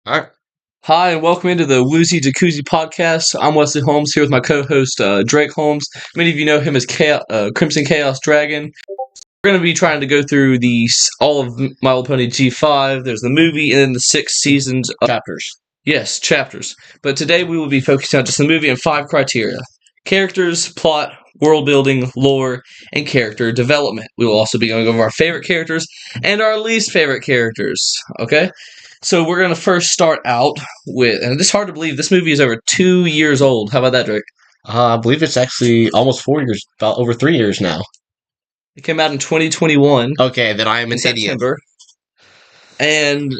All right. Hi, and welcome into the Woozy Jacuzzi podcast. I'm Wesley Holmes here with my co-host Drake Holmes. Many of you know him as Crimson Chaos Dragon. We're going to be trying to go through all of My Little Pony G5. There's the movie and then the 6 seasons of Chapters. Yes, chapters. But today we will be focusing on just the movie and 5 criteria: characters, plot, world building, lore, and character development. We will also be going over our favorite characters and our least favorite characters. Okay? So we're going to first start out with, and it's hard to believe, this movie is over 2 years old. How about that, Drake? I believe it's actually almost 4 years, about over 3 years now. It came out in 2021. Okay, then I am in an idiot. September. And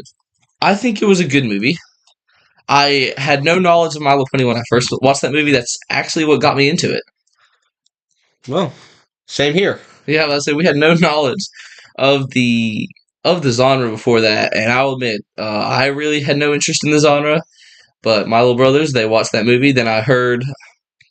I think it was a good movie. I had no knowledge of My Little Pony when I first watched that movie. That's actually what got me into it. Well, same here. Yeah, let's say we had no knowledge of the genre before that, and I'll admit, I really had no interest in the genre. But my little brothers, they watched that movie. Then I heard,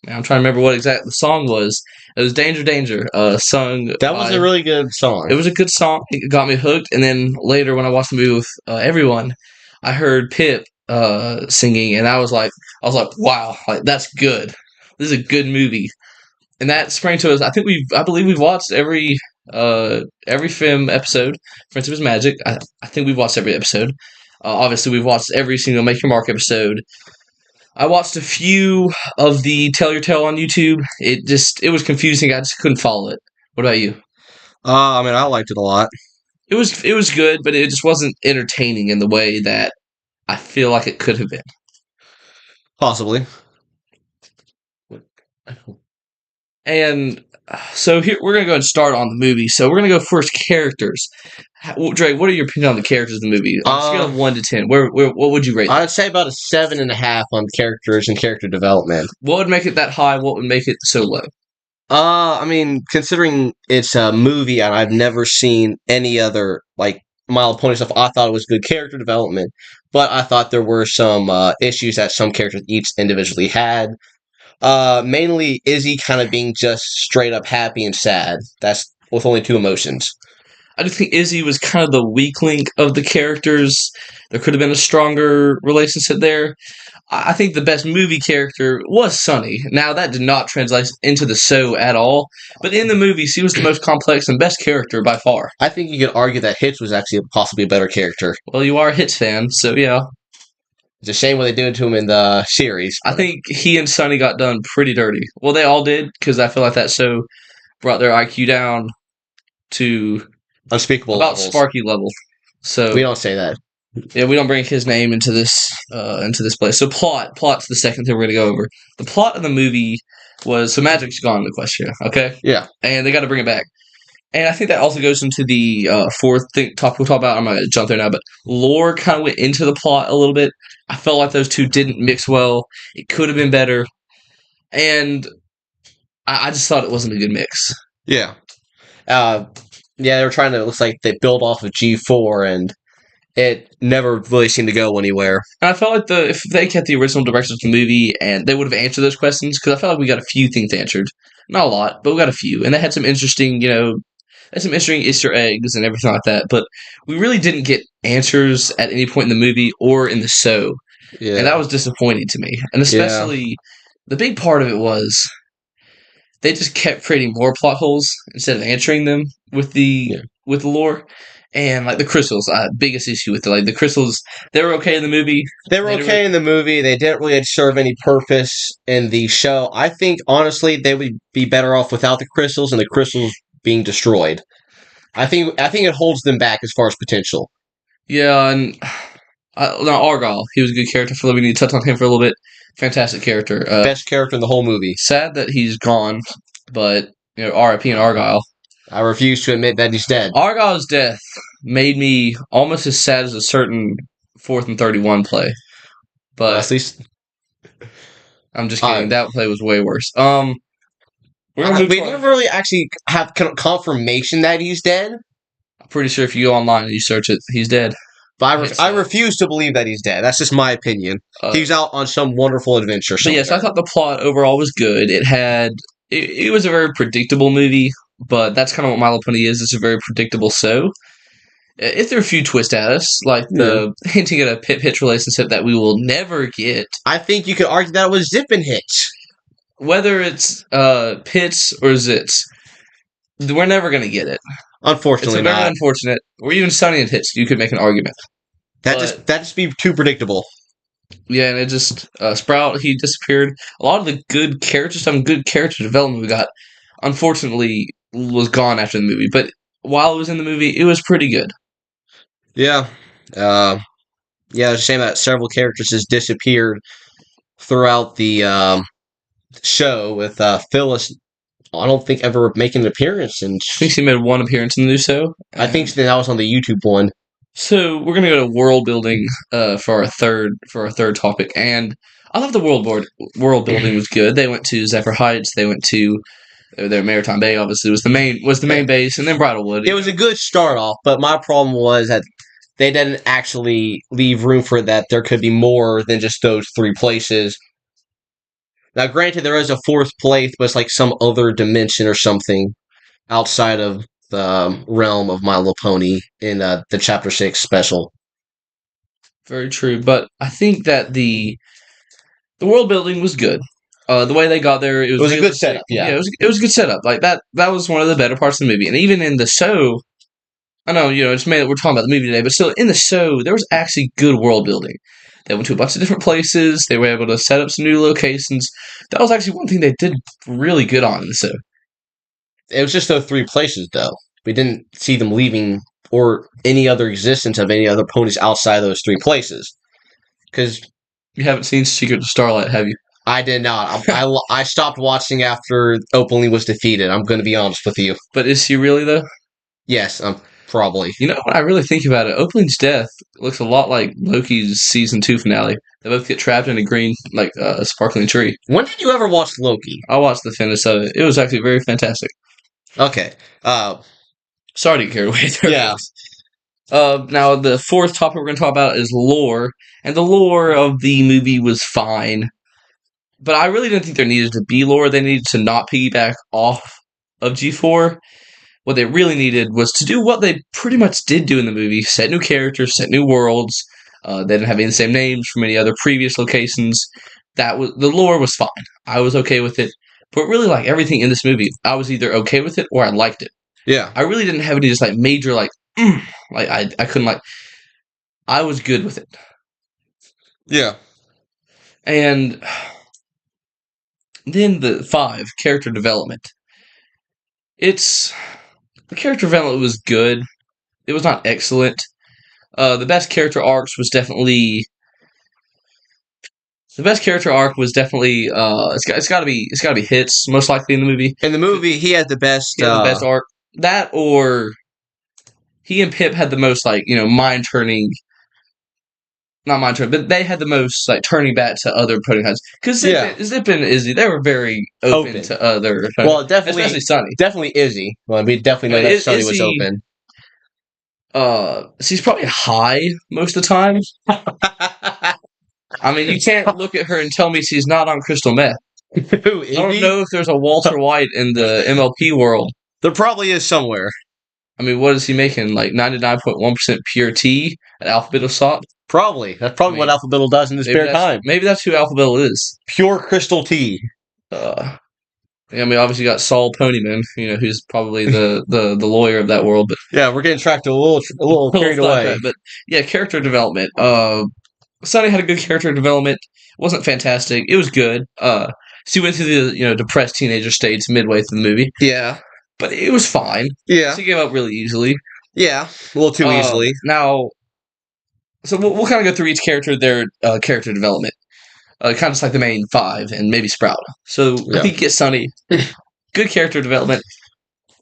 I'm trying to remember what exact the song was. It was "Danger, Danger," sung. That was a really good song. It was a good song. It got me hooked. And then later, when I watched the movie with everyone, I heard Pip singing, and I was like, wow, like that's good. This is a good movie. And that sprang to us. I believe we've watched every film episode. Friendship is Magic. I think we've watched every episode. Obviously, we've watched every single Make Your Mark episode. I watched a few of the Tell Your Tale on YouTube. It was confusing. I just couldn't follow it. What about you? I liked it a lot. It was good, but it just wasn't entertaining in the way that I feel like it could have been. Possibly. And so here we're gonna go and start on the movie. So we're gonna go first characters. Drake, what are your opinions on the characters of the movie? On a scale of 1 to 10, what would you rate them? I'd say about a 7.5 on characters and character development. What would make it that high? What would make it so low? Considering it's a movie and I've never seen any other like My Little Pony stuff, I thought it was good character development, but I thought there were some issues that some characters each individually had. Mainly Izzy kind of being just straight up happy and sad. That's with only 2 emotions. I just think Izzy was kind of the weak link of the characters. There could have been a stronger relationship there. I think the best movie character was Sunny. Now, that did not translate into the show at all, but in the movie, she was the most complex and best character by far. I think you could argue that Hitch was actually possibly a better character. Well, you are a Hitch fan, so yeah. It's a shame what they did to him in the series. I think he and Sunny got done pretty dirty. Well, they all did, because I feel like that show brought their IQ down to unspeakable about levels. Sparky level. So we don't say that. Yeah, we don't bring his name into this place. So plot's the second thing we're gonna go over. The plot of the movie was, so Magic's gone in the question, okay? Yeah, and they got to bring it back. And I think that also goes into the fourth topic we'll talk about. I'm not gonna jump there now, but lore kind of went into the plot a little bit. I felt like those two didn't mix well. It could have been better, and I just thought it wasn't a good mix. Yeah, they were trying to. It looks like they build off of G4 and it never really seemed to go anywhere. And I felt like if they kept the original direction of the movie, and they would have answered those questions, because I felt like we got a few things answered. Not a lot, but we got a few. And they had some interesting, Easter eggs and everything like that. But we really didn't get answers at any point in the movie or in the show. Yeah. And that was disappointing to me. And especially, the big part of it was they just kept creating more plot holes instead of answering them with the lore. And like the crystals, biggest issue with it. Like the crystals, they were okay in the movie. They didn't really serve any purpose in the show. I think honestly they would be better off without the crystals and the crystals being destroyed. I think it holds them back as far as potential. Yeah, and now Argyle, he was a good character. I feel like we need to touch on him for a little bit. Fantastic character. Best character in the whole movie. Sad that he's gone, but R.I.P. and Argyle. I refuse to admit that he's dead. Argyle's death made me almost as sad as a certain 4th and 31 play. But at least I'm just kidding. That play was way worse. We never really actually have confirmation that he's dead. I'm pretty sure if you go online and you search it, he's dead. But I refuse to believe that he's dead. That's just my opinion. He's out on some wonderful adventure. But yes, I thought the plot overall was good. It was a very predictable movie. But that's kind of what My Little Pony is. It's a very predictable show. If there are a few twists at us, like Yeah. the hinting at a Pip Hitch relationship that we will never get, I think you could argue that it was Zip and Hitch. whether it's Pitts or Zits, we're never going to get it. It's Unfortunately a very not. unfortunate, or even Sonny and Hitch, you could make an argument. But That just be too predictable. yeah, and it just Sprout, he disappeared. A lot of the good characters, some good character development we got, unfortunately, was gone after the movie. But while it was in the movie, it was pretty good. Yeah. Yeah, it's a shame that several characters just disappeared throughout the show with Phyllis. I don't think ever making an appearance, and I think she made one appearance in the new show. I think that was on the YouTube one. So we're gonna go to world building for our third topic, and I love the world building was good. They went to Zephyr Heights. They went to their Maritime Bay. Obviously, was the main base, and then Bridalwood. It was a good start off, but my problem was that they didn't actually leave room for that. There could be more than just those three places. Now, granted, there is a fourth place, but it's like some other dimension or something outside of the realm of My Little Pony in the Chapter 6 special. Very true, but I think that the world building was good. The way they got there, It was a good setup, yeah. it was a good setup. Like that was one of the better parts of the movie. And even in the show, I know, it's we're talking about the movie today, but still in the show, there was actually good world building. They went to a bunch of different places. They were able to set up some new locations. That was actually one thing they did really good on in the show. It was just those three places, though. We didn't see them leaving or any other existence of any other ponies outside those three places. Because you haven't seen Secret of Starlight, have you? I did not. I stopped watching after Opaline was defeated. I'm going to be honest with you. But is she really, though? Yes, probably. You know, when I really think about it, Opaline's death looks a lot like Loki's season 2 finale. They both get trapped in a green, sparkling tree. When did you ever watch Loki? I watched the finish of it. It was actually very fantastic. Okay. Sorry to get carried away there. Yeah. Now, the fourth topic we're going to talk about is lore. And the lore of the movie was fine. But I really didn't think there needed to be lore. They needed to not piggyback off of G4. What they really needed was to do what they pretty much did do in the movie. Set new characters, set new worlds. They didn't have any of the same names from any other previous locations. The lore was fine. I was okay with it. But really, like, everything in this movie, I was either okay with it or I liked it. Yeah. I really didn't have any just, major, I couldn't, I was good with it. Yeah. And then the 5, character development. The character development was good. It was not excellent. The best character arc was definitely it's got to be Hits most likely in the movie. In the movie, he had the best. He had the best arc. That or he and Pip had the most mind turning. Not mind turning, but they had the most turning back to other pony kinds. Because Zip and Izzy, they were very open to other. Well, definitely, especially Sunny. Definitely Izzy. Well, we definitely know that Sunny was open. She's probably high most of the time. I mean, you can't look at her and tell me she's not on crystal meth. I don't know if there's a Walter White in the MLP world. There probably is somewhere. I mean, what is he making? 99.1% pure tea at Alphabet Salt? Probably. That's probably what Alphabet does in his spare time. Maybe that's who Alphabet is. Pure crystal tea. Obviously got Saul Ponyman, who's probably the lawyer of that world. But yeah, we're getting tracked a little carried away. But yeah, character development. Sunny had a good character development. It wasn't fantastic. It was good. She went through the depressed teenager stage midway through the movie. Yeah, but it was fine. Yeah, she gave up really easily. Yeah, a little too easily. Now, so we'll kind of go through each character, their character development. Kind of just like the main 5 and maybe Sprout. So I think get Sunny. Good character development.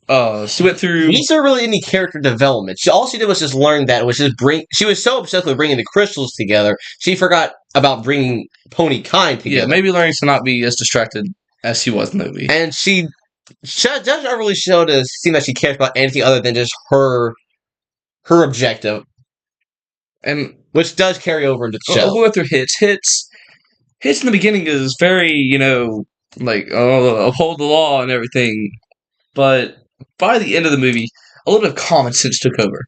She went through. These are really any character development. All she did was just learn that it was just She was so obsessed with bringing the crystals together, she forgot about bringing pony kind together. Yeah, maybe learning to not be as distracted as she was in the movie. And she doesn't really show to seem that she cares about anything other than just her objective, and which does carry over into the show. We'll go through Hits. Hits in the beginning is very uphold the law and everything, but by the end of the movie, a little bit of common sense took over.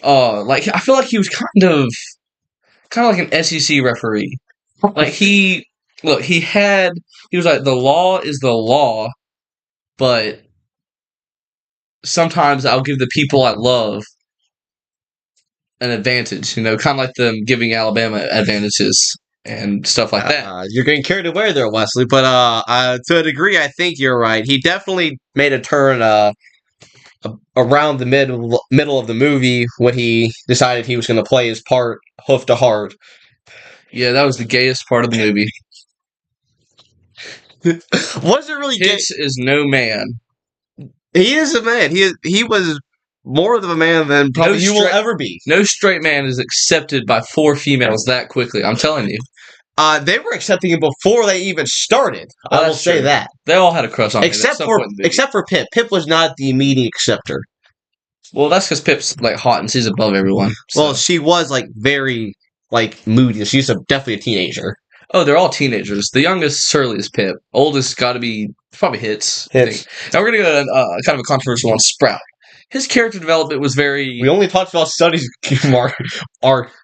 like I feel like he was kind of like an SEC referee. Like he was like the law is the law, but sometimes I'll give the people I love an advantage. Kind of like them giving Alabama advantages and stuff like that. You're getting carried away there, Wesley. But to a degree, I think you're right. He definitely made a turn around the middle of the movie when he decided he was going to play his part hoof to heart. Yeah, that was the gayest part of the movie. Was it really gay? Hitch is no man. He is a man. He was more of a man than probably you will ever be. No straight man is accepted by 4 females that quickly. I'm telling you. They were accepting him before they even started. Well, I will say that. They all had a crush on him. Except for Pip. Pip was not the immediate acceptor. Well, that's because Pip's like hot and she's above everyone. So. Well, she was like very like moody. She's definitely a teenager. Oh, they're all teenagers. The youngest surely is Pip. Oldest got to be probably Hitch. Now we're gonna go kind of a controversial one. Sprout. His character development was very. We only talked about studies, Mark.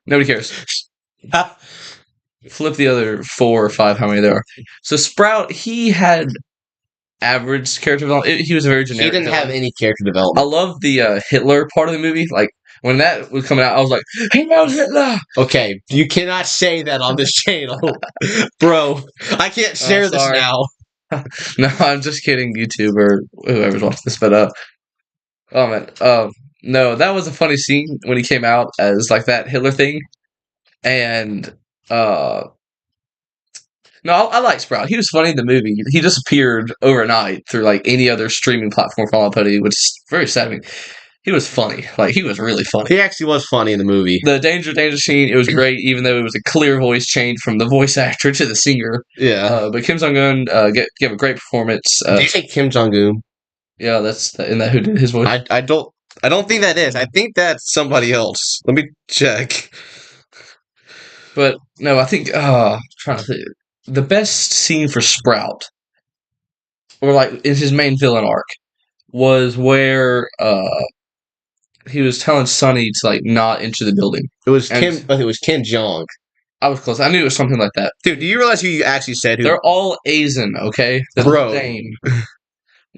Nobody cares. Flip the other 4 or 5. How many there are? So Sprout, he had average character development. He was a very generic. He didn't have any character development. I love the Hitler part of the movie. Like when that was coming out, I was like, "He knows Hitler." Okay, you cannot say that on this channel, bro. I can't share this now. No, I'm just kidding, YouTube or whoever's watching this. But oh man, no, that was a funny scene when he came out as like that Hitler thing, and no, I like Sprout. He was funny in the movie. He disappeared overnight through like any other streaming platform for all I put, which is very sad to me. He was funny. Like, he was really funny. He actually was funny in the movie. The danger scene, it was great, even though it was a clear voice change from the voice actor to the singer. Yeah. But Kim Jong-un gave a great performance. Did you say Kim Jong-un? Yeah, isn't that who did his voice? I don't think that is. I think that's somebody else. Let me check. But, no, I think, I'm trying to think. The best scene for Sprout, or like in his main villain arc, was where he was telling Sonny to like not enter the building. It was Kim Jong. I was close. I knew it was something like that. Dude, do you realize who you actually said? They're all Asian, okay? They're Bro. the same.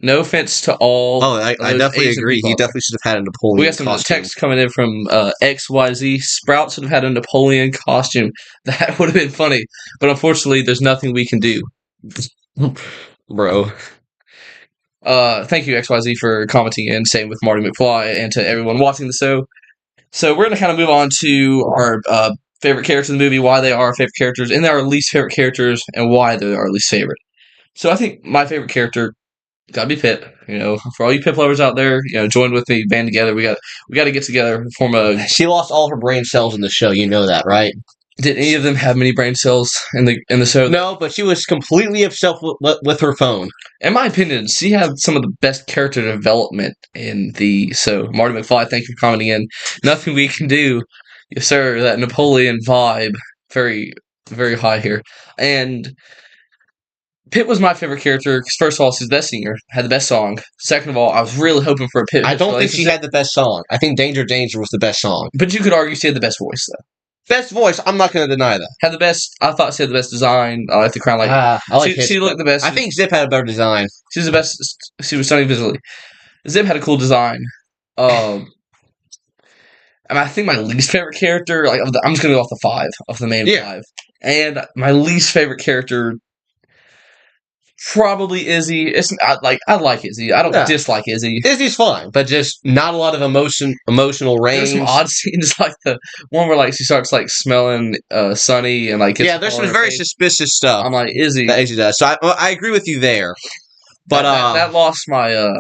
No offense to all. Oh, I definitely Asian agree. people. He definitely should have had a Napoleon. We got some text coming in from XYZ. Sprout should have had a Napoleon costume. That would have been funny. But unfortunately, there's nothing we can do. Bro. Thank you, XYZ, for commenting and same with Marty McFly and to everyone watching the show. So we're going to kind of move on to our favorite characters in the movie, why they are our favorite characters, and our least favorite characters, and why they're our least favorite. So I think my favorite character gotta be Pip. For all you Pip lovers out there, join with me, band together. We got to get together and form a. She lost all her brain cells in the show. You know that, right? Did any of them have many brain cells in the show? No, but she was completely obsessed with her phone. In my opinion, she had some of the best character development in the. So Marty McFly, thank you for commenting in. Nothing we can do, yes sir. That Napoleon vibe, very very high here, and. Pip was my favorite character because, first of all, she's the best singer, had the best song. Second of all, I was really hoping for a Pip. I don't think she had the best song. I think Danger Danger was the best song. But you could argue she had the best voice, though. Best voice, I'm not going to deny that. Had the best, I thought she had the best design. I like the crown. She looked the best. I think Zip had a better design. She's the best. She was stunning visually. Zip had a cool design. And I think my least favorite character, I'm just going to go off the 5, of the main 5. And my least favorite character. Probably Izzy. I like Izzy. I don't dislike Izzy. Izzy's fine, but just not a lot of emotional range. There's some odd scenes, like the one where she starts smelling Sonny and there's some very suspicious stuff. I'm like Izzy. That Izzy does. So I agree with you there, but that lost my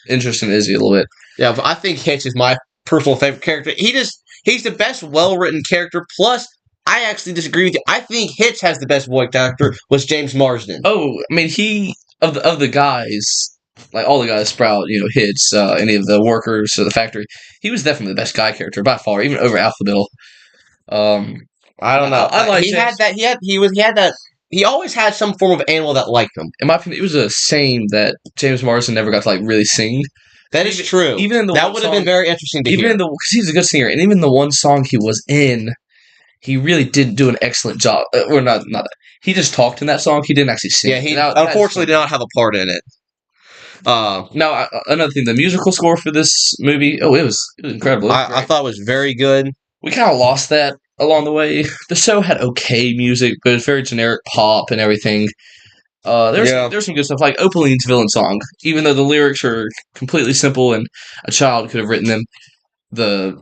interest in Izzy a little bit. Yeah, but I think Hitch is my personal favorite character. He's the best well written character. Plus. I actually disagree with you. I think Hitch has the best voice actor was James Marsden. Oh, I mean, he of the guys, all the guys, Sprout, Hitch, any of the workers of the factory, he was definitely the best guy character by far, even over Alpha Bill. I don't know. I like he James. Had that. He had that. He always had some form of animal that liked him. In my opinion, it was a shame that James Marsden never got to really sing. That is true. Even in the that one would have been song- very interesting to Even hear. in the because he's a good singer, and even the one song he was in, he really did do an excellent job. Or not. He just talked in that song. He didn't actually sing. Yeah, he unfortunately did not have a part in it. Now, another thing, the musical score for this movie, it was incredible. I thought it was very good. We kind of lost that along the way. The show had okay music, but it was very generic pop and everything. There's some good stuff, like Opaline's villain song. Even though the lyrics are completely simple and a child could have written them, the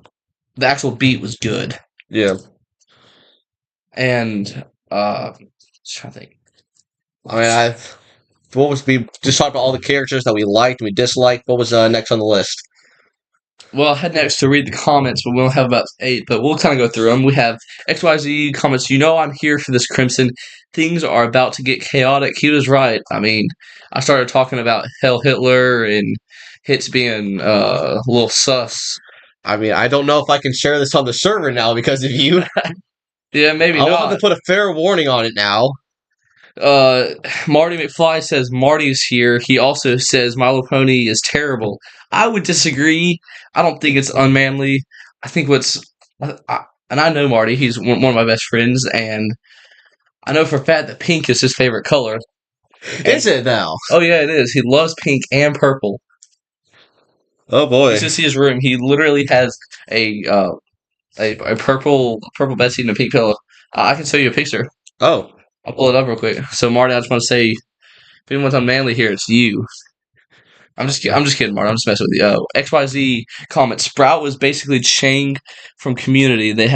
actual beat was good. Yeah. And trying to think. I mean, what was we just talked about all the characters that we liked and we disliked. What was next on the list? Well, I had next to read the comments, but we only have about 8, but we'll kind of go through them. We have XYZ comments, I'm here for this Crimson. Things are about to get chaotic. He was right. I mean, I started talking about Hell Hitler and hits being a little sus. I mean, I don't know if I can share this on the server now because of you. Yeah, maybe I'll not. have to put a fair warning on it now. Marty McFly says Marty's here. He also says My Little Pony is terrible. I would disagree. I don't think it's unmanly. I think and I know Marty. He's one of my best friends, and I know for a fact that pink is his favorite color. Is it now? Oh yeah, it is. He loves pink and purple. Oh boy! You should see his room. He literally has a purple bedsheet and a pink pillow. I can show you a picture. Oh. I'll pull it up real quick. So, Marty, I just want to say, if anyone's unmanly here, it's you. I'm just kidding, Marty. I'm just messing with you. XYZ comment. Sprout was basically Chang from Community. They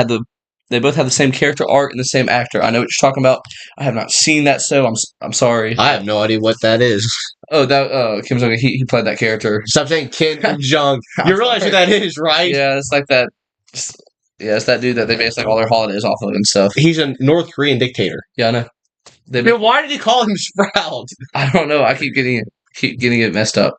both had the same character arc and the same actor. I know what you're talking about. I have not seen that, so I'm sorry. I have no idea what that is. Oh, that Kim Jong. He played that character. Stop saying Kim Jong. You realize who that is, right? Yeah, it's like that. It's that dude that they base like all their holidays off of and stuff. He's a North Korean dictator. Yeah, I know. Why did he call him Sprout? I don't know. I keep getting it messed up.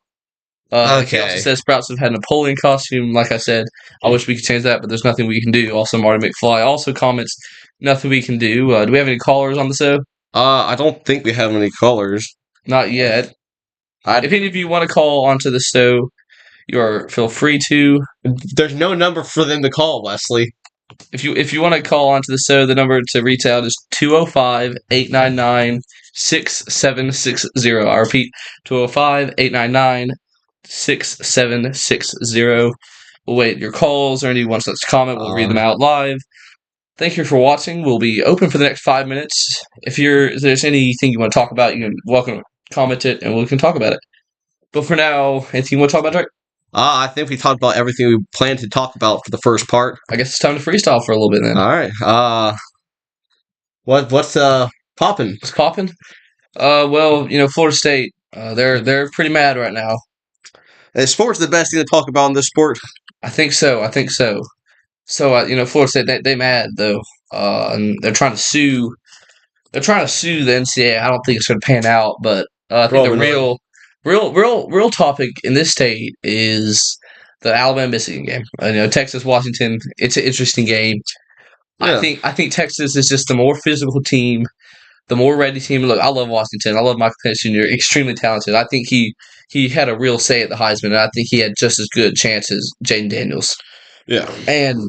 Okay. He also says Sprouts have had a Napoleon costume. Like I said, I wish we could change that, but there's nothing we can do. Also, Marty McFly also comments, nothing we can do. Do we have any callers on the show? I don't think we have any callers. Not yet. If any of you want to call onto the show, feel free to. There's no number for them to call, Wesley. If you want to call onto the show, the number to reach out is 205-899-6760. I repeat, 205-899-6760. We'll wait your calls or anyone wants to comment. We'll read them out live. Thank you for watching. We'll be open for the next 5 minutes. If there's anything you want to talk about, you can welcome comment it and we can talk about it. But for now, anything you want to talk about, Drake? I think we talked about everything we planned to talk about for the first part. I guess it's time to freestyle for a little bit then. All right. What's popping? What's popping? Well, Florida State, they're pretty mad right now. Is sports the best thing to talk about in this sport? I think so. So, Florida State, they mad though, and they're trying to sue. They're trying to sue the NCAA. I don't think it's going to pan out, but I think the real topic in this state is the Alabama-Michigan game. Texas-Washington. It's an interesting game. Yeah. I think Texas is just the more physical team, the more ready team. Look, I love Washington. I love Michael Penix Jr. Extremely talented. I think he had a real say at the Heisman, and I think he had just as good chance as Jaden Daniels. Yeah. And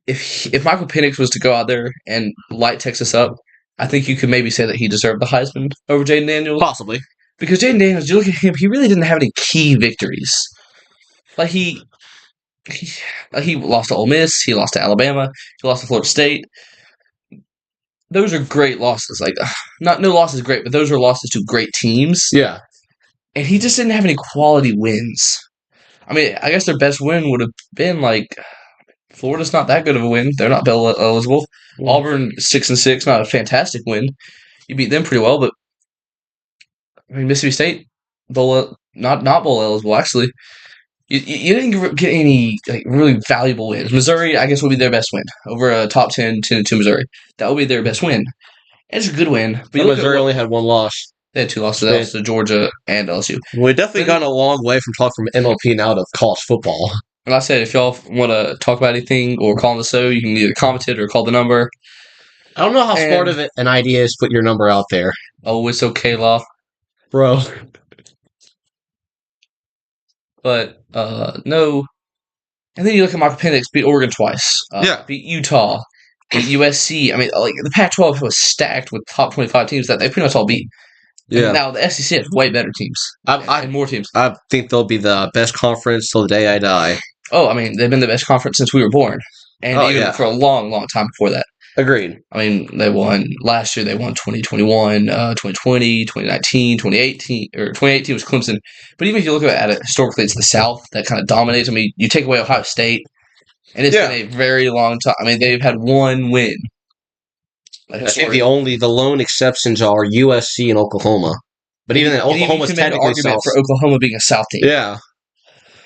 if Michael Penix was to go out there and light Texas up, I think you could maybe say that he deserved the Heisman over Jaden Daniels. Possibly. Because Jaden Daniels, you look at him, he really didn't have any key victories. Like he lost to Ole Miss, he lost to Alabama, he lost to Florida State. Those are great losses. Like, no loss is great, but those are losses to great teams. Yeah. And he just didn't have any quality wins. I mean, I guess their best win would have been like Florida's not that good of a win. They're not bowl eligible. Yeah. Auburn 6-6, not a fantastic win. You beat them pretty well, but I mean Mississippi State not bowl eligible actually. You didn't get any really valuable wins. Missouri, I guess, would be their best win over a top 10 to Missouri. That would be their best win. It's a good win. But Missouri only had one loss. They had 2 losses. That was to Georgia and LSU. We've definitely gotten a long way from talking from MLP now to college football. And like I said, if y'all want to talk about anything or call on the show, you can either comment it or call the number. I don't know how smart of an idea is to put your number out there. Oh, it's okay, Law. Bro. but no. And then you look at Michael Penix beat Oregon twice, Yeah. beat Utah, beat USC. I mean, like the Pac-12 was stacked with top 25 teams that they pretty much all beat. And Yeah. now the SEC has way better teams and more teams. I think they'll be the best conference till the day I die. Oh, I mean, they've been the best conference since we were born, and even for a long, long time before that. Agreed. I mean, they won last year. They won 2021, 2020, 2019, 2018, or 2018 was Clemson. But even if you look at it historically, it's the South that kind of dominates. I mean, you take away Ohio State, and it's been a very long time. I mean, they've had one win. I think the lone exceptions are USC and Oklahoma. But even then, Oklahoma's technically South. For Oklahoma being a South team. Yeah.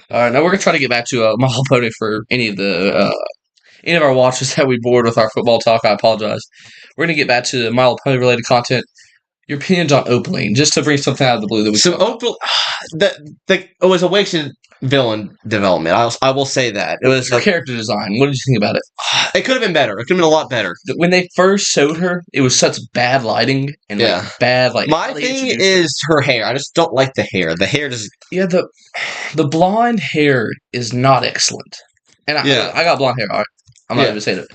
All right, now we're gonna try to get back to My Little Pony for any of our watchers that we bored with our football talk. I apologize. We're gonna get back to My Little Pony related content. Your opinions on Opaline, just to bring something out of the blue that we it was a wasted villain development. I will say that it was character design. What did you think about it? It could have been better. It could have been a lot better. When they first showed her, it was such bad lighting and bad like. My thing is her hair. I just don't like the hair. The hair just the blonde hair is not excellent. And I got blonde hair. I'm not even saying it.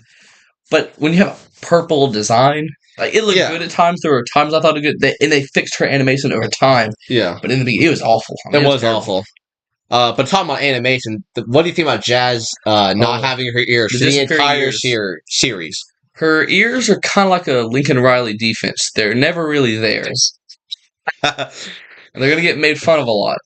But when you have a purple design. Like it looked good at times. There were times I thought it was good, and they fixed her animation over time. Yeah, but in the beginning, it was awful. I mean, it was awful. But talking about animation, what do you think about Jazz not having her ears for the entire series? Her ears are kind of like a Lincoln Riley defense. They're never really there. And they're gonna get made fun of a lot.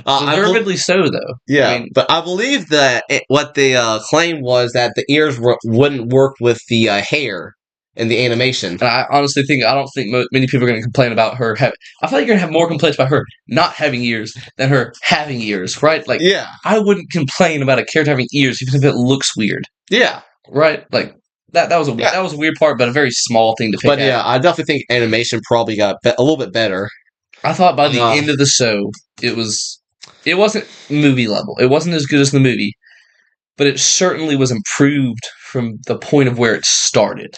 Deservedly so, though. Yeah, I mean, but I believe that what the claim was that the ears wouldn't work with the hair. And the animation. And I honestly I don't think many people are going to complain about her having. I feel like you're going to have more complaints about her not having ears than her having ears, right? Like, I wouldn't complain about a character having ears even if it looks weird. Yeah. Right? Like, that was a weird part, but a very small thing to pick But yeah, I definitely think animation probably got a little bit better. I thought by the end of the show, it wasn't movie level. It wasn't as good as the movie, but it certainly was improved from the point of where it started.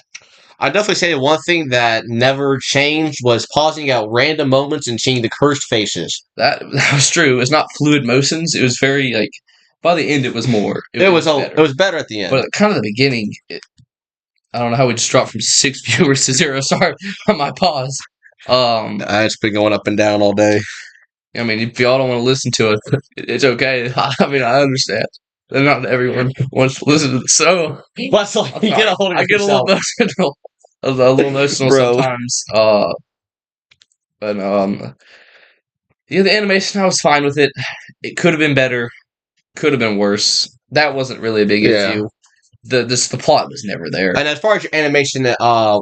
I'd definitely say one thing that never changed was pausing out random moments and seeing the cursed faces. That was true. It's not fluid motions. It was very, like, by the end it was more. It was better at the end. But kind of the beginning, I don't know how we just dropped from 6 viewers to 0. Sorry for my pause. It's been going up and down all day. I mean, if y'all don't want to listen to it, it's okay. I mean, I understand. Not everyone wants to listen to the show. But you get a hold of I get a little emotional. A little emotional sometimes. But the animation, I was fine with it. It could have been better. Could have been worse. That wasn't really a big issue. The plot was never there. And as far as your animation, I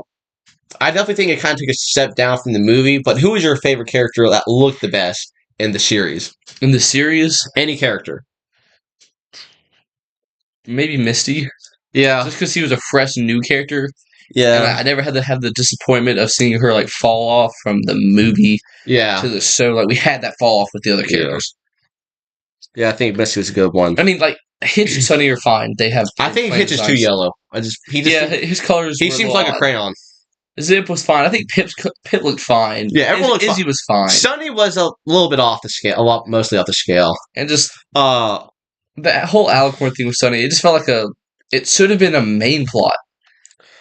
definitely think it kind of took a step down from the movie. But who was your favorite character that looked the best in the series? In the series? Any character. Maybe Misty. Yeah. Just because he was a fresh, new character. Yeah. And I never had to have the disappointment of seeing her, like, fall off from the movie to the show. Like, we had that fall off with the other characters. Yeah, I think Misty was a good one. I mean, like, Hitch and Sunny are fine. They have. I think Hitch is too yellow. His colors. He seems like a crayon. Zip was fine. I think Pip looked fine. Yeah, everyone looked Izzy was fine. Sunny was a little bit off the scale. Mostly off the scale. And just that whole Alicorn thing with Sunny, it just felt like it should have been a main plot.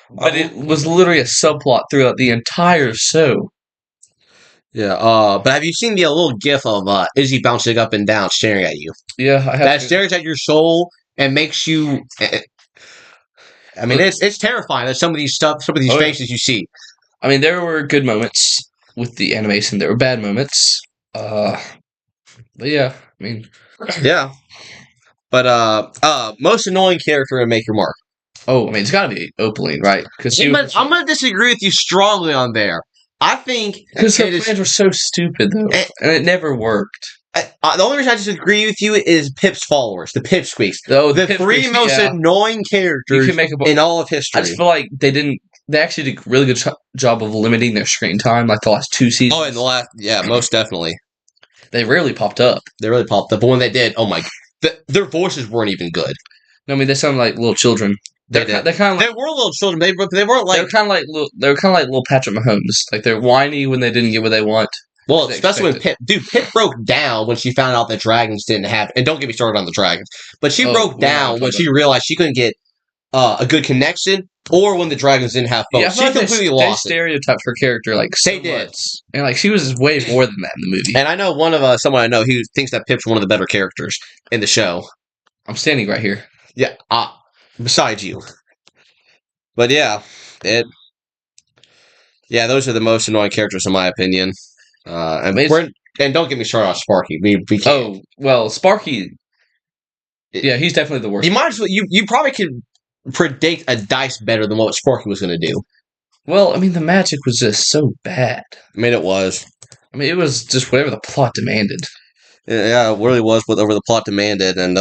But it was literally a subplot throughout the entire show. Yeah, but have you seen the little gif of Izzy bouncing up and down, staring at you? Yeah, I have. That stares at your soul and makes you. I mean, it's terrifying that some of these faces you see. I mean, there were good moments with the animation. There were bad moments. But yeah, I mean, yeah. But most annoying character and make your mark. Oh, I mean, it's got to be Opaline, right? I'm going to disagree with you strongly on there. I think because her plans were so stupid, though, and it never worked. The only reason I disagree with you is Pip's followers, the Pipsqueaks. The three most annoying characters in all of history. I just feel like they actually did a really good job of limiting their screen time, like the last 2 seasons. Oh, most definitely. They rarely popped up. But when they did, oh my, their voices weren't even good. No, I mean, they sound like little children. They were little children. They weren't like. They were kind of like little Patrick Mahomes. Like they're whiny when they didn't get what they want. Well, They especially when expected. Pip broke down when she found out that dragons didn't have, and don't get me started on the dragons, but she Oh, broke we're not gonna down talk when about. she realized she couldn't get a good connection, or when the dragons didn't have Yeah, I phones. feel She like completely they lost it. stereotyped her character like They so did. much, and like she was way more than that in the movie. And I know one of someone I know who thinks that Pip's one of the better characters in the show. I'm standing right here. Yeah, besides you. But yeah, it. Yeah, those are the most annoying characters in my opinion. I mean, And don't get me started on Sparky. We can't. oh well, Sparky. Yeah, he's definitely the worst. You might as well. You probably could predict a dice better than what Sparky was going to do. Well, I mean, the magic was just so bad. I mean, it was. I mean, it was just whatever the plot demanded. Yeah, it really was whatever the plot demanded, and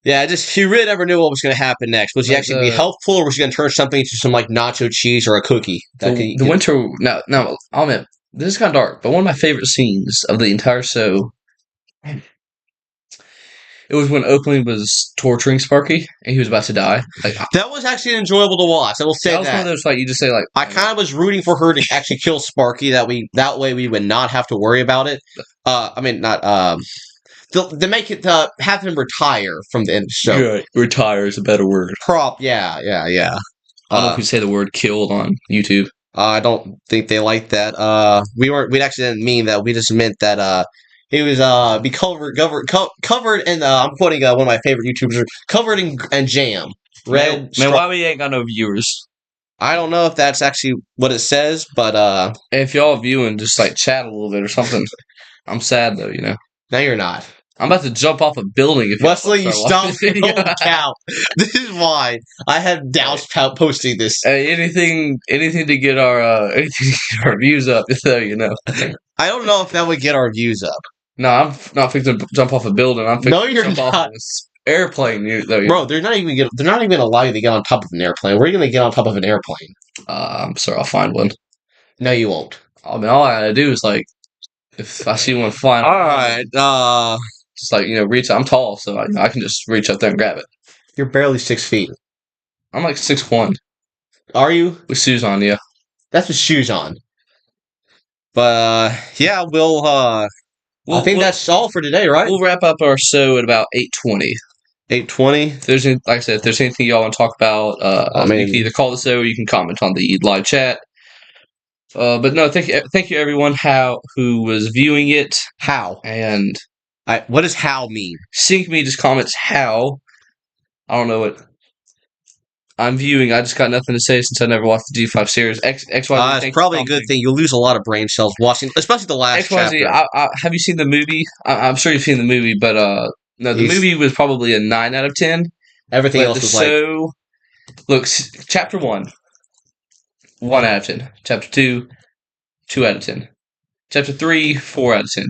yeah, just he really never knew what was going to happen next. Was he Like actually be helpful, or was he going to turn something into some like nacho cheese or a cookie? the winter. Now, I'll admit this is kind of dark, but one of my favorite scenes of the entire show. It was when Oakland was torturing Sparky and he was about to die. Like that was actually enjoyable to watch. I will say that was one of those like you just say like I kind of was rooting for her to actually kill Sparky. That way we would not have to worry about it. I mean, not to make it have him retire from the end of the show. yeah, retire is a better word. Yeah. I don't know if you say the word killed on YouTube. I don't think they like that. We actually didn't mean that. We just meant that he was be covered in I'm quoting one of my favorite YouTubers, covered in jam. Man, why we ain't got no viewers? I don't know if that's actually what it says, but If y'all viewing, just like chat a little bit or something. I'm sad though, you know. No, you're not. I'm about to jump off a building if Wesley, you stop video. count. This is why I had doused posting this. Hey, anything to get our views up, so you know. I don't know if that would get our views up. No, I'm not fixing to jump off a building. I'm fixing you're to jump not. off this airplane. Bro, they're not even going to allow you to get on top of an airplane. Where are you going to get on top of an airplane? I'm sorry, I'll find one. No, you won't. I mean, all I gotta do is like, if I see one flying, all right, just like reach. I'm tall, so I can just reach up there and grab it. You're barely 6 feet. I'm like 6'1". Are you? With shoes on, yeah. That's with shoes on. But yeah, I think that's all for today, right? We'll wrap up our show at about 8:20. 8:20. If there's like I said, if there's anything y'all want to talk about, you can either call the show or you can comment on the live chat. But no, thank you everyone who was viewing it. How? And what does how mean? Sync me just comments how. I don't know what I'm viewing. I just got nothing to say since I never watched the G5 series. XYZ. It's probably a good thing. You'll lose a lot of brain cells watching, especially the last XYZ, chapter. Have you seen the movie? I'm sure you've seen the movie, but no, the movie was probably a 9 out of 10. Everything else was like. Look, chapter 1, 1 out of 10. Chapter 2, 2 out of 10. Chapter 3, 4 out of 10.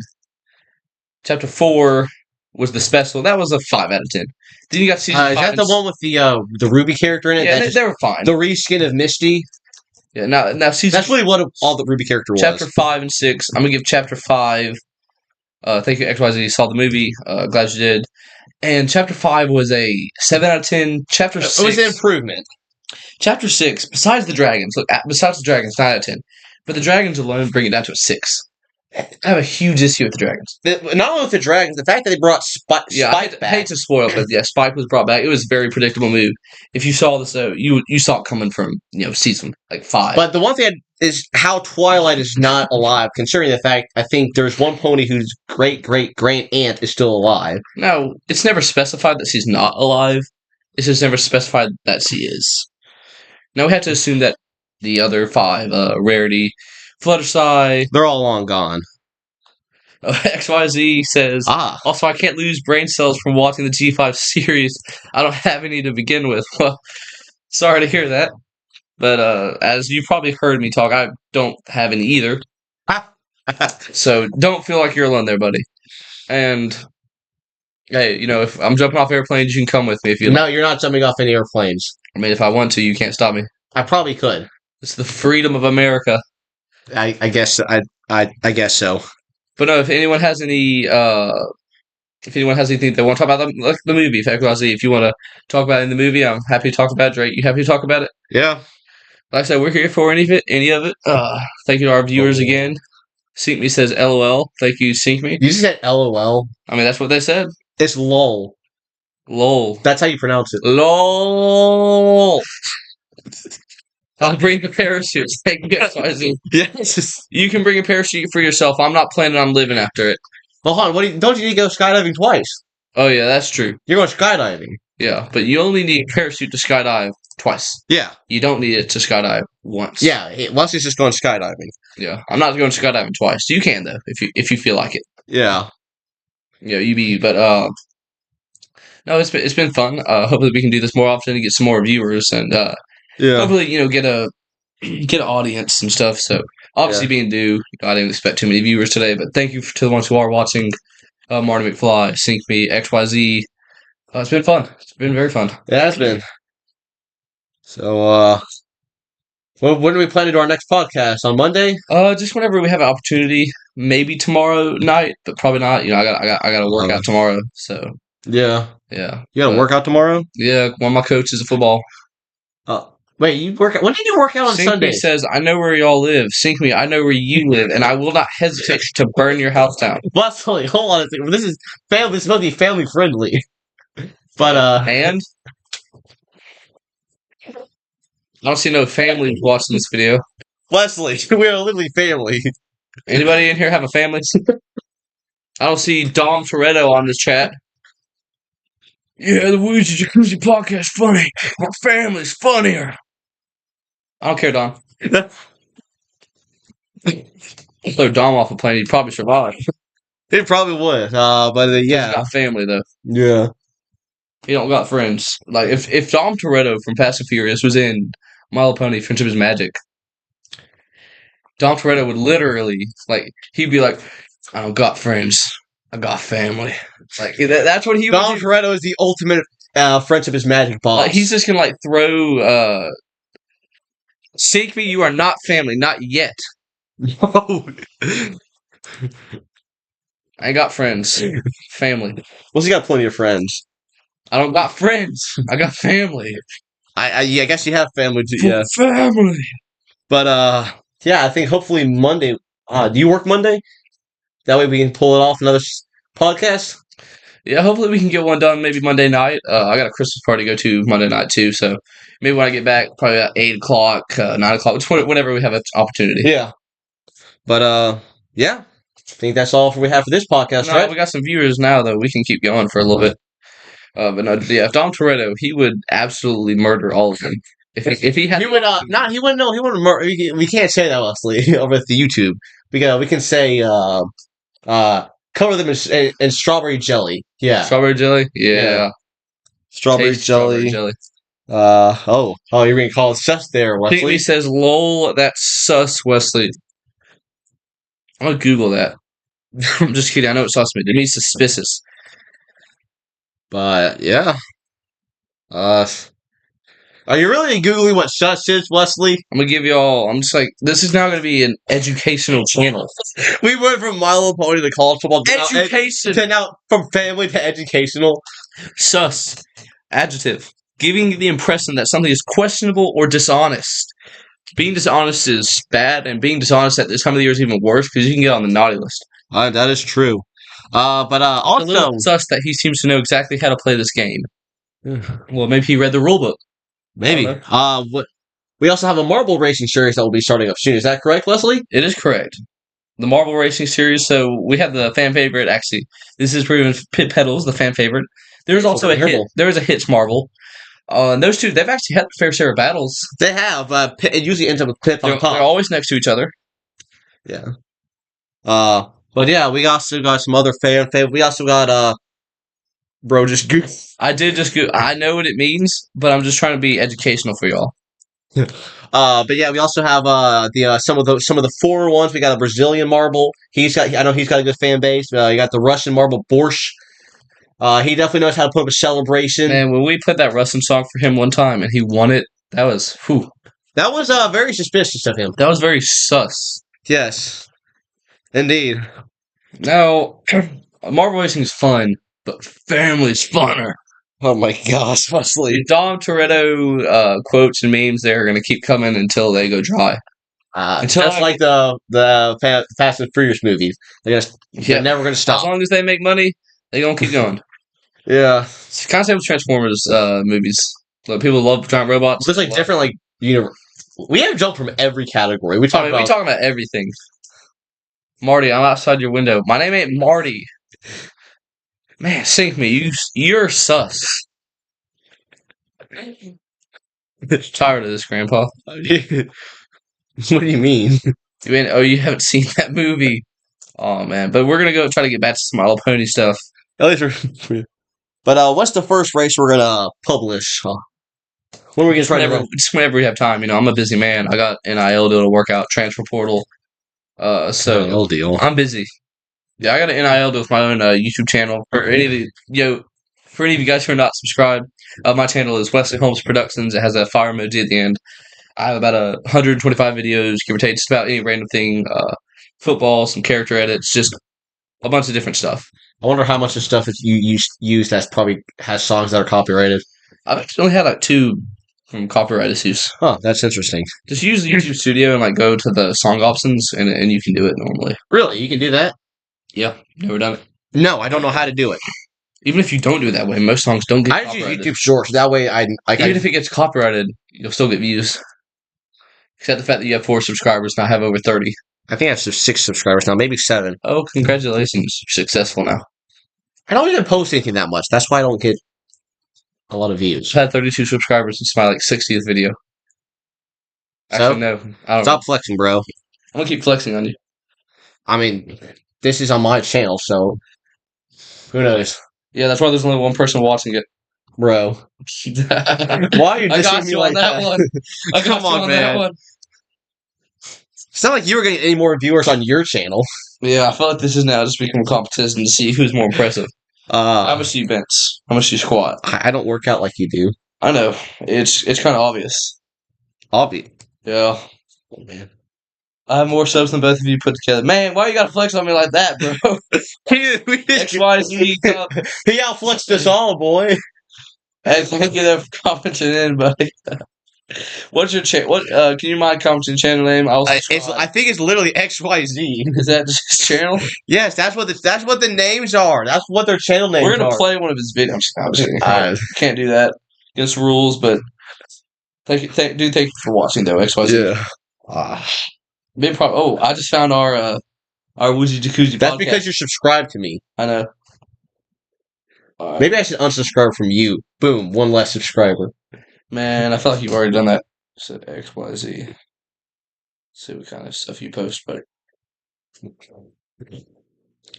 Chapter 4 was the special. That was a 5 out of 10. Then you got season 5. Is that the one with the Ruby character in it? Yeah, they were fine. The reskin of Misty. Yeah, now season. That's really what all the Ruby character was. Chapter 5 and 6. I'm gonna give chapter 5. Thank you, XYZ. You saw the movie. Glad you did. And chapter 5 was a 7 out of 10. Chapter 6. It was an improvement. Chapter 6, besides the dragons, 9 out of 10. But the dragons alone bring it down to a 6. I have a huge issue with the dragons. Not only with the dragons, the fact that they brought Spike back. I hate to spoil it, but yeah, Spike was brought back. It was a very predictable move. If you saw this, you saw it coming from season 5. But the one thing is how Twilight is not alive, considering the fact I think there's one pony whose great aunt is still alive. No, it's never specified that she's not alive. It's just never specified that she is. Now we have to assume that the other 5, Rarity, Fluttershy, they're all long gone. XYZ says, also, I can't lose brain cells from watching the G5 series. I don't have any to begin with. Well, sorry to hear that. But as you probably heard me talk, I don't have any either. So don't feel like you're alone there, buddy. And, hey, if I'm jumping off airplanes, you can come with me if you like. No, you're not jumping off any airplanes. I mean, if I want to, you can't stop me. I probably could. It's the freedom of America. I guess I guess so. But no, if anyone has anything they want to talk about the movie, if you want to talk about it in the movie, I'm happy to talk about it. Drake, you happy to talk about it? Yeah. Like I said, we're here for any of it. Thank you to our viewers again. Sync Me says LOL. Thank you, Sync Me. You just said LOL. I mean, that's what they said. It's LOL. LOL. That's how you pronounce it. LOL. I'll bring a parachute. Yes. You can bring a parachute for yourself. I'm not planning on living after it. Well, hold on. Don't you need to go skydiving twice? Oh, yeah, that's true. You're going skydiving. Yeah, but you only need a parachute to skydive twice. Yeah. You don't need it to skydive once. Yeah, Leslie's just going skydiving. Yeah, I'm not going skydiving twice. You can, though, if you feel like it. Yeah. Yeah, you be you. But, no, it's been fun. Hopefully we can do this more often and get some more viewers and, hopefully, get an audience and stuff. So, obviously being due, I didn't expect too many viewers today, but thank you to the ones who are watching. Marty McFly, Sync Me, XYZ. It's been fun. It's been very fun. It has been. So, when do we plan to do our next podcast? On Monday? Just whenever we have an opportunity. Maybe tomorrow night, but probably not. I got to work out tomorrow. So yeah. You got to work out tomorrow? Yeah, one of my coaches of football. Wait, you work out? When did you work out on Sync Sunday? Me says, I know where y'all live. Sync Me, I know where you live, and I will not hesitate to burn your house down. Wesley, hold on a second. This is family. This is supposed to be family friendly. But and I don't see no families watching this video. Wesley, we are literally family. Anybody in here have a family? I don't see Dom Toretto on this chat. Yeah, the Woozy Jacuzzi podcast funny. My family's funnier. I don't care, Dom. Throw Dom off a plane, he'd probably survive. He probably would. But yeah. He's got family, though. Yeah. He don't got friends. Like, if Dom Toretto from Fast and Furious was in My Little Pony, Friendship is Magic, Dom Toretto would literally, he'd be like, I don't got friends. I got family. Like, that's what he would do. Dom Toretto is the ultimate Friendship is Magic boss. Like, he's just gonna, throw, Sync Me, you are not family. Not yet. No. I ain't got friends. Family. Well, he got plenty of friends. I don't got friends. I got family. I guess you have family too. Yeah. Family. But yeah, I think hopefully Monday. Do you work Monday? That way we can pull it off another podcast. Yeah, hopefully we can get one done maybe Monday night. I got a Christmas party to go to Monday night too, so maybe when I get back, probably at 8 o'clock, 9 o'clock, just whenever we have an opportunity. Yeah. But yeah, I think that's all we have for this podcast, right? We got some viewers now, though. We can keep going for a little bit. But no, yeah, if Dom Toretto, he would absolutely murder all of them. If he had, he would not. He wouldn't know. He wouldn't murder. We can't say that, Wesley, over at the YouTube. We can say cover them in strawberry jelly. Yeah, strawberry jelly. Yeah, strawberry jelly. Oh, you're gonna call it sus there, Wesley. Pinkley says, "Lol, that's sus, Wesley." I'm gonna Google that. I'm just kidding. I know it's sus. It means suspicious. But yeah, are you really Googling what sus is, Wesley? I'm gonna give y'all. I'm just like, this is now gonna be an educational channel. We went from My Little Pony to college football. Education. To now from family to educational. Sus. Adjective. Giving the impression that something is questionable or dishonest. Being dishonest is bad, and being dishonest at this time of the year is even worse because you can get on the naughty list. That is true. But also, a little sus that he seems to know exactly how to play this game. Well, maybe he read the rule book. Maybe. We also have a marble racing series that will be starting up soon. Is that correct, Leslie? It is correct. The marble racing series. So we have the fan favorite. Actually, this is proven Pit Pedals, the fan favorite. There's also a hit. There is a Hits marble. And those two, they've actually had a fair share of battles. They have. It usually ends up with Pip on top. They're always next to each other. Yeah. But yeah, we also got some other fan favorite. We also got bro just go. I did just go. I know what it means, but I'm just trying to be educational for y'all. But yeah, we also have some of the foreign ones. We got a Brazilian marble. I know he's got a good fan base. You got the Russian marble Borscht. He definitely knows how to put up a celebration. And when we played that Russian song for him one time and he won it, that was whew. That was very suspicious of him. That was very sus. Yes, indeed. Now, marble racing is fun, but family's funner. Oh my gosh, Wesley. The Dom Toretto quotes and memes, they're going to keep coming until they go dry. Just like the Fast and Furious movies, they're never gonna As stop. long as they make money, they're going to keep going. Yeah, It's kind of same with Transformers movies. Like, people love giant robots. there's like different like we have jumped from every category. We talking about everything. Marty, I'm outside your window. My name ain't Marty. Man, sink me. You're sus. Tired of this, Grandpa. What do you mean? You haven't seen that movie. Oh man, but we're gonna go try to get back to some My Little Pony stuff. At least But what's the first race we're gonna publish? When are we gonna try to just whenever we have time. I'm a busy man. I got NIL deal to work out, transfer portal. So NIL deal. I'm busy. Yeah, I got an NIL deal with my own YouTube channel. For any of you guys who are not subscribed, my channel is Wesley Holmes Productions. It has a fire emoji at the end. I have about 125 videos, give or take, just about any random thing. Football, some character edits, just a bunch of different stuff. I wonder how much of stuff that you use that probably has songs that are copyrighted. I've actually only had like 2 from copyright issues. Huh, that's interesting. Just use the YouTube Studio and like go to the song options, and you can do it normally. Really, you can do that? Yeah, never done it. No, I don't know how to do it. Even if you don't do it that way, most songs don't get copyrighted. I just use YouTube Shorts. That way, if it gets copyrighted, you'll still get views. Except the fact that you have 4 subscribers and I have over 30. I think I have 6 subscribers now, maybe 7. Oh, congratulations. You're successful now. I don't even post anything that much. That's why I don't get a lot of views. I've had 32 subscribers since my 60th video. Actually, no. Stop flexing, bro. I'm going to keep flexing on you. I mean, this is on my channel, so who knows? Yeah, that's why there's only one person watching it. Bro. Why are you dissing me like that? One. Come on, man. That one. It's not like you were getting any more viewers on your channel. Yeah, I feel like this is now just become a competition to see who's more impressive. How much do you bench? How much do you squat? I don't work out like you do. I know. It's kind of obvious. Obvious? Yeah. Oh, man. I have more subs than both of you put together. Man, why you gotta flex on me like that, bro? XYZ. He outflexed us all, boy. Hey, thank you there for commenting in, buddy. What's your channel? Can you mind commenting channel name? I think it's literally XYZ. Is that just his channel? Yes, that's what the names are. That's what their channel names are. We're gonna play one of his videos. Can't do that. Against rules, but thank you for watching though, XYZ. Yeah. I just found our Woozy Jacuzzi. That's podcast. because you're subscribed to me. I know. Right. Maybe I should unsubscribe from you. Boom, 1 less subscriber. Man, I feel like you've already done that. So XYZ. See what kind of stuff you post, but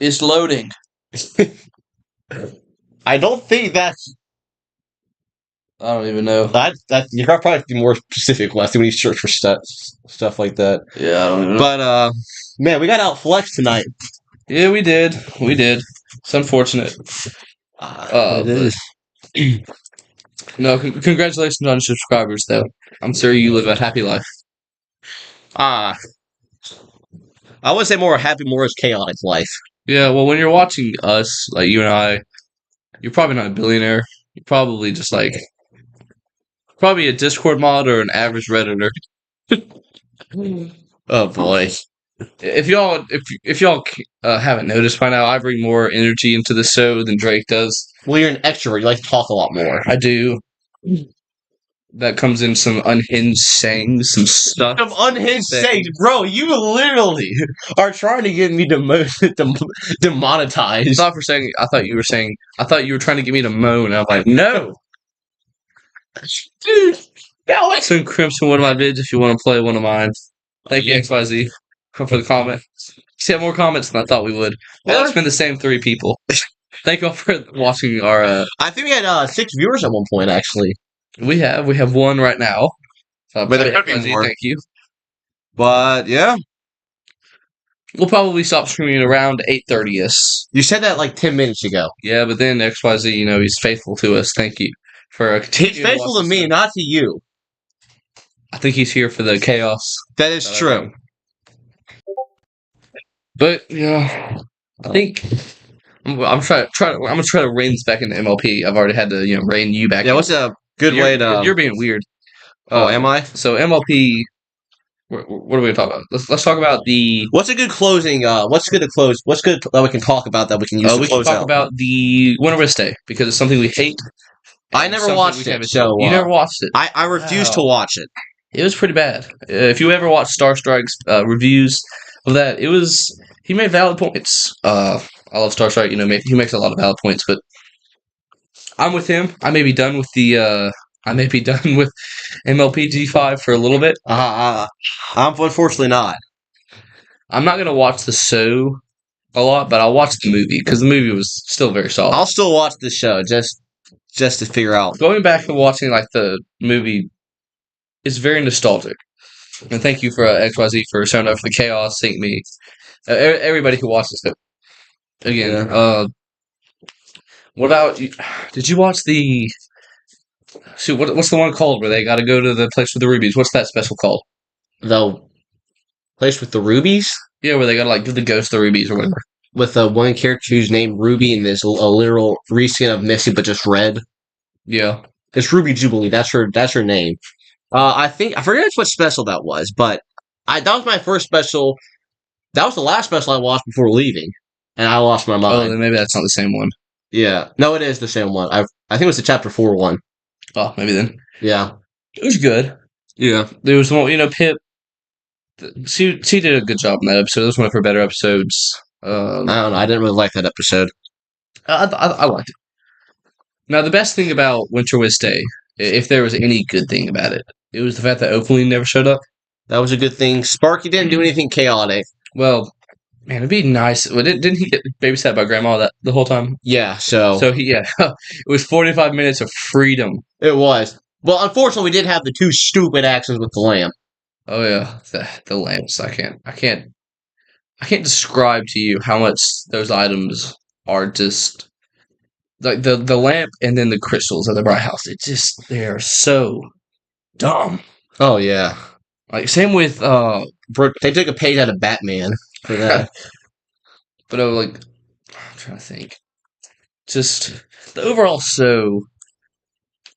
it's loading. I don't think that's. I don't even know. You could probably be more specific when you search for stuff like that. Yeah, I don't even know. But man, we got outflexed tonight. Yeah, we did. It's unfortunate. It is. No, congratulations on your subscribers, though. I'm sure you live a happy life. I would say more happy, more as chaotic life. Yeah, well, when you're watching us, like you and I, you're probably not a billionaire. You're probably just probably a Discord mod or an average Redditor. Oh boy! If y'all haven't noticed by now, I bring more energy into the show than Drake does. Well, you're an extrovert. You like to talk a lot more. I do. That comes in some unhinged sayings, some stuff. Some unhinged sayings, bro. You literally are trying to get me demonetized. It's not for saying. I thought you were trying to get me to moan. I'm like, no. Dude, Send Crimson one of my vids if you want to play one of mine. Thank you, XYZ, for the comment. You had more comments than I thought we would. Well, it's been the same 3 people. Thank you all for watching our. I think we had 6 viewers at one point, actually. We have 1 right now. But there could be more. Thank you. But yeah, we'll probably stop streaming around 8:30ish. You said that like 10 minutes ago. Yeah, but then XYZ, he's faithful to us. Thank you for. He's faithful to me, not to you. I think he's here for the chaos. That is true. But yeah, I think I'm gonna try to rein this back into MLP. I've already had to rein you back Yeah, in. what's a good way to? You're being weird. Am I? So MLP. What are we gonna talk about? Let's talk about the. What's a good closing? What's good to close? What's good that we can talk about that we can use to We can close talk out? about the Winter Stay because it's something we hate. I and never something watched we it, haven't- so you never watched it. I refuse to Wow. watch it. It was pretty bad. If you ever watched Star Strike's reviews of that, it was he made valid points. I love Star Strike. He makes a lot of valid points, but I'm with him. I may be done with the. I may be done with MLP G5 for a little bit. I'm unfortunately not. I'm not gonna watch the show a lot, but I'll watch the movie because the movie was still very solid. I'll still watch the show just to figure out. Going back and watching like the movie is very nostalgic. And thank you for XYZ for showing up for the chaos. Sync me, everybody who watches it. Again, Yeah. what about you? Did you watch the? Shoot, what's the one called where they got to go to the place with the rubies? What's that special called? The place with the rubies? Yeah, where they got to like do the ghost of the rubies or whatever. With one character who's named Ruby and there's a literal reskin of Missy but just red. Yeah. It's Ruby Jubilee. That's her name. I forget what special that was, but that was my first special. That was the last special I watched before leaving, and I lost my Oh, mind. then maybe that's not the same one. Yeah, no, it is the same one. I think it was the chapter 4 one. Oh, maybe then. Yeah, It was good. yeah. There was one, Pip. She did a good job in that episode. It was one of her better episodes. I don't know. I didn't really like that episode. I liked it. Now, the best thing about Winter Day, if there was any good thing about it, it was the fact that Opaline never showed up. That was a good thing. Sparky didn't do anything chaotic. Well, man, it'd be nice. Well, didn't he get babysat by Grandma the whole time? Yeah, so it was 45 minutes of freedom. it was. Well, unfortunately, we did have the two stupid actions with the lamp. Oh yeah, the lamps. I can't describe to you how much those items are just like the lamp and then the crystals at the Bright House. They are so dumb. Oh yeah. Like same with They took a page out of Batman for that. but I'm trying to think. Just the overall show,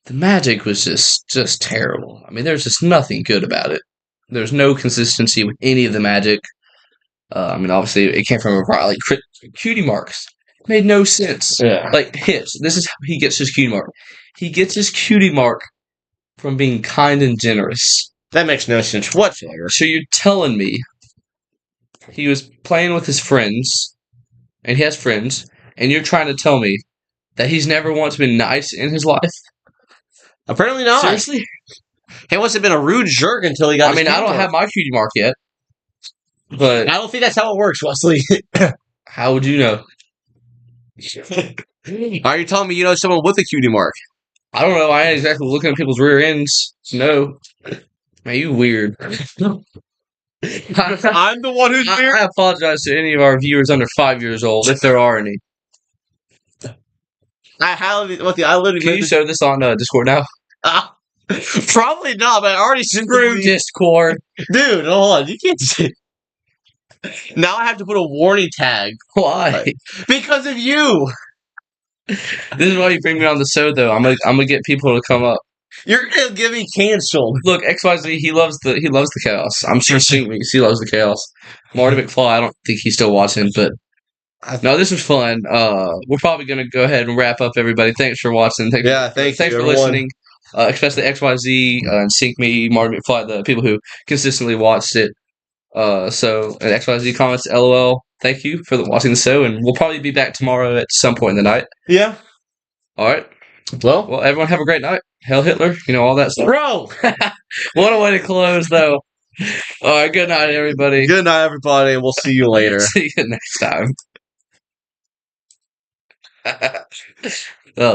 the magic was just terrible. I mean, there's just nothing good about it. There's no consistency with any of the magic. I mean, obviously, it came from cutie marks. Made no sense. Yeah. Like his. This is how he gets his cutie mark. He gets his cutie mark from being kind and generous. That makes no sense whatsoever. So you're telling me he was playing with his friends, and he has friends, and you're trying to tell me that he's never once been nice in his life? Apparently not. Seriously? He must have been a rude jerk until he got. I mean, I don't have my cutie mark yet, but I don't think that's how it works, Wesley. how would you know? Are you telling me you know someone with a cutie mark? I don't know. I ain't exactly looking at people's rear ends. No. Man, you weird. I'm the one who's weird. I apologize to any of our viewers under 5 years old, if there are any. I literally. Can you show this on Discord now? Probably not, but I already screwed. Discord. Dude, hold on. You can't say. Now I have to put a warning tag. Why? Because of you. This is why you bring me on the show, though. I'm gonna get people to come up. You're gonna get me canceled. Look, XYZ, he loves the chaos. I'm sure he loves the chaos. Marty McFly, I don't think he's still watching, but no, this was fun. We're probably gonna go ahead and wrap up, everybody. Thanks for watching. Thanks for everyone. listening. Especially XYZ and Sync Me, Marty McFly, the people who consistently watched it. So and XYZ comments, LOL. Thank you for watching the show, and we'll probably be back tomorrow at some point in the night. Yeah. All right. Well, everyone have a great night. Hail Hitler, all that stuff. Bro! What a way to close, though. All right, good night, everybody. Good night, everybody, and we'll see you later. See you next time.